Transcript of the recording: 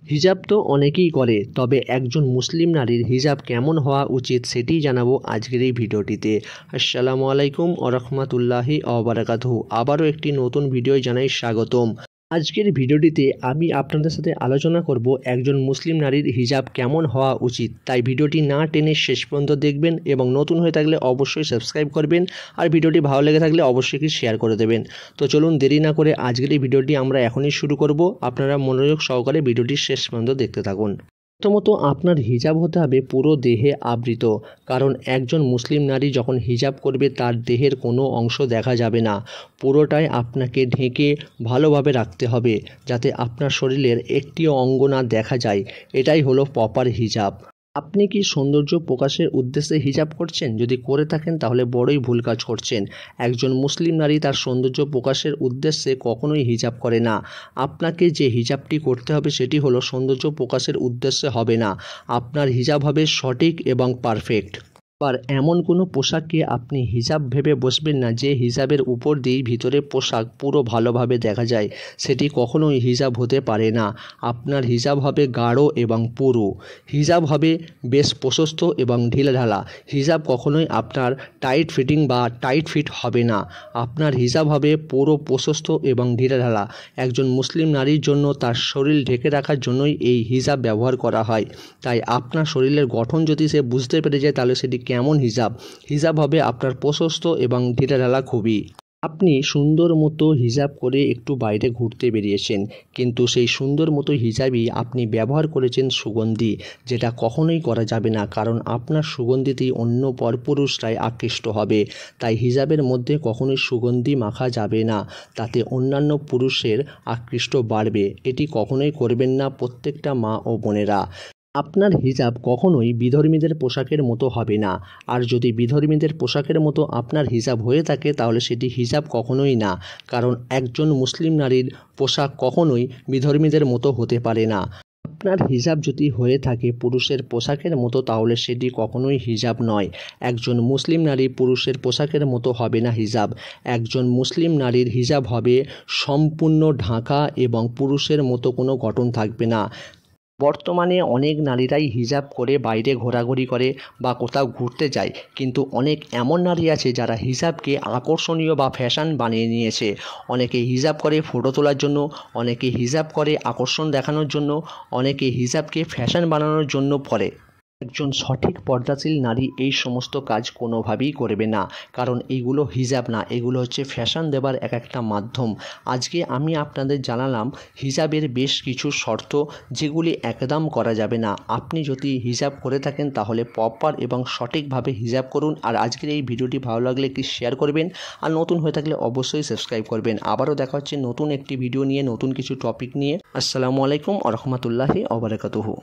হিজাব তো অনেকেই করে, তবে একজন মুসলিম নারীর হিজাব কেমন হওয়া উচিত সেটিই জানাবো আজকের এই ভিডিওটিতে। আসসালামু আলাইকুম ওয়া রাহমাতুল্লাহি ওয়া বারাকাতুহু। আবারও একটি নতুন ভিডিও জানাই স্বাগতম। আজকের ভিডিওটিতে আমি আপনাদের সাথে আলোচনা করব একজন মুসলিম নারীর হিজাব কেমন হওয়া উচিত। তাই ভিডিওটি না টেনে শেষ পর্যন্ত দেখবেন এবং নতুন হয়ে থাকলে অবশ্যই সাবস্ক্রাইব করবেন, আর ভিডিওটি ভালো লেগে থাকলে অবশ্যই শেয়ার করে দেবেন। তো চলুন দেরি না করে আজকের এই ভিডিওটি আমরা এখনই শুরু করব। আপনারা মনোযোগ সহকারে ভিডিওটি শেষ পর্যন্ত দেখতে থাকুন। প্রথমত আপনার হিজাব হতে হবে পুরো দেহে আবৃত, কারণ একজন মুসলিম নারী যখন হিজাব করবে তার দেহের কোনো অংশ দেখা যাবে না। পুরোটাই আপনাকে ঢেকে ভালোভাবে রাখতে হবে, যাতে আপনার শরীরের একটিও অঙ্গ না দেখা যায়। এটাই হলো প্রপার হিজাব। আপনি কি সৌন্দর্য প্রকাশের উদ্দেশ্যে হিজাব করছেন? যদি করে থাকেন তাহলে বড়ই ভুল কাজ করছেন। একজন মুসলিম নারী তার সৌন্দর্য প্রকাশের উদ্দেশ্যে কখনোই হিজাব করে না। আপনাকে যে হিজাবটি করতে হবে সেটি হলো সৌন্দর্য প্রকাশের উদ্দেশ্যে হবে না। আপনার হিজাব হবে সঠিক এবং পারফেক্ট। আবার এমন কোনো পোশাককে আপনি হিজাব ভেবে বসবেন না যে হিজাবের উপর দিয়েই ভিতরে পোশাক পুরো ভালোভাবে দেখা যায়। সেটি কখনোই হিজাব হতে পারে না। আপনার হিজাব হবে গাঢ় এবং পুরু। হিজাব হবে বেশ প্রশস্ত এবং ঢিলেঢালা। হিজাব কখনোই আপনার টাইট ফিটিং বা টাইট ফিট হবে না। আপনার হিজাব হবে পুরো প্রশস্ত এবং ঢিলেঢালা। একজন মুসলিম নারীর জন্য তার শরীর ঢেকে রাখার জন্যই এই হিজাব ব্যবহার করা হয়। তাই আপনার শরীরের গঠন যদি সে বুঝতে পেরে যায় তাহলে সেটি কেমন হিজাব হবে আপনার প্রশস্ত এবং ঢিলেঢালা খুবই। আপনি সুন্দর মতো হিজাব করে একটু বাইরে ঘুরতে বেরিয়েছেন, কিন্তু সেই সুন্দর মতো হিজাবই আপনি ব্যবহার করেছেন সুগন্ধি, যেটা কখনোই করা যাবে না, কারণ আপনার সুগন্ধিতেই অন্য পরপুরুষরাই আকৃষ্ট হবে। তাই হিজাবের মধ্যে কখনোই সুগন্ধি মাখা যাবে না, তাতে অন্যান্য পুরুষের আকৃষ্ট বাড়বে। এটি কখনোই করবেন না প্রত্যেকটা মা ও বোনেরা। আপনার হিজাব কখনোই বিধর্মীদের পোশাকের মতো হবে না। আর যদি বিধর্মীদের পোশাকের মতো আপনার হিজাব হয়ে থাকে তাহলে সেটি হিজাব কখনোই না, কারণ একজন মুসলিম নারীর পোশাক কখনোই বিধর্মীদের মতো হতে পারে না। আপনার হিজাব যদি হয়ে থাকে পুরুষের পোশাকের মতো তাহলে সেটি কখনোই হিজাব নয়। একজন মুসলিম নারী পুরুষের পোশাকের মতো হবে না হিজাব। একজন মুসলিম নারীর হিজাব হবে সম্পূর্ণ ঢাকা এবং পুরুষের মতো কোনো গঠন থাকবে না। বর্তমানে অনেক নারীরাই হিজাব করে বাইরে ঘোরাঘুরি করে বা কোথাও ঘুরতে যায়, কিন্তু অনেক এমন নারী আছে যারা হিজাবকে আকর্ষণীয় বা ফ্যাশন বানিয়ে নিয়েছে। অনেকে হিজাব করে ফটো তোলার জন্য, অনেকে হিজাব করে আকর্ষণ দেখানোর জন্য, অনেকে হিজাবকে ফ্যাশন বানানোর জন্য পরে। একজন সঠিক পর্দাশীল নারী এই সমস্ত কাজ কোনোভাবেই করবে না, কারণ এইগুলো হিজাব না, এগুলো হচ্ছে ফ্যাশন দেবার এক একটা মাধ্যম। আজকে আমি আপনাদের জানালাম হিজাবের বেশ কিছু শর্ত, যেগুলি একদম করা যাবে না। আপনি যদি হিজাব করে থাকেন তাহলে প্রপার এবং সঠিকভাবে হিজাব করুন। আর আজকের এই ভিডিওটি ভালো লাগলে একটি শেয়ার করবেন, আর নতুন হয়ে থাকলে অবশ্যই সাবস্ক্রাইব করবেন। আবারও দেখা হচ্ছে নতুন একটি ভিডিও নিয়ে, নতুন কিছু টপিক নিয়ে। আসসালামু আলাইকুম ওয়া রাহমাতুল্লাহি ওয়া বারাকাতুহু।